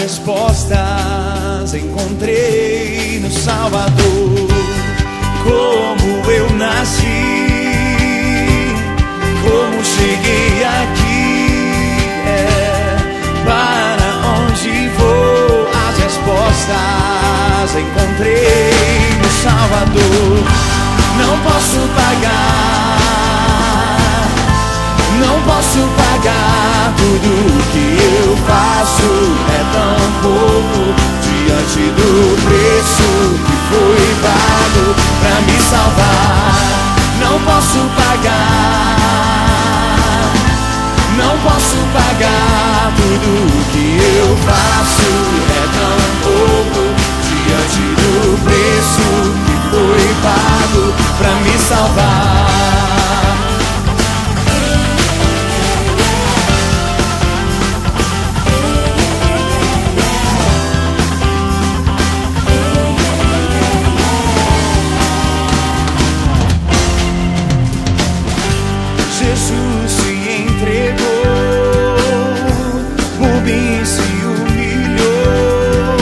respostas encontrei no Salvador. Como eu nasci, como cheguei aqui, para onde vou, as respostas encontrei no Salvador. Não posso pagar, não posso pagar tudo que eu faço, é tão pouco diante do preço que foi pago pra me salvar. Não posso pagar, não posso pagar tudo que eu faço, é tão pouco diante do preço que foi pago pra me salvar. Jesus se entregou, por mim se humilhou,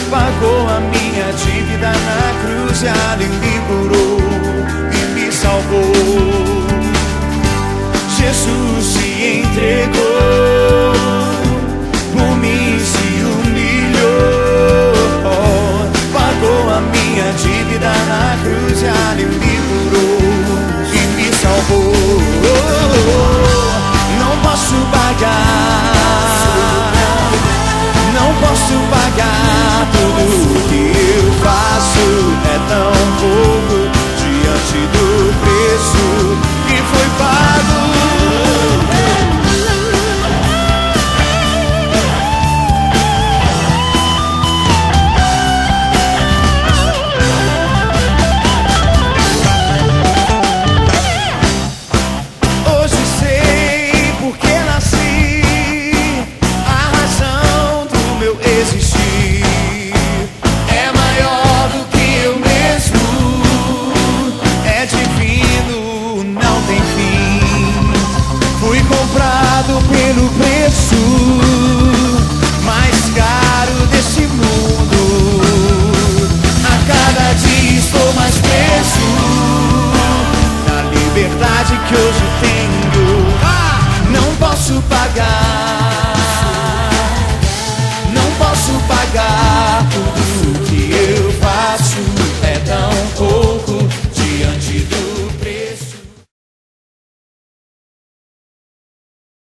pagou a minha dívida na cruz e ali me curou e me salvou. Jesus se entregou, por mim se humilhou, pagou a minha dívida na cruz e ali me curou e me salvou. Não posso pagar, não posso pagar tudo que eu faço, é tão pouco diante do preço que foi pago. Pelo preço mais caro desse mundo, a cada dia estou mais preso na liberdade que hoje tenho. Não posso pagar, não posso pagar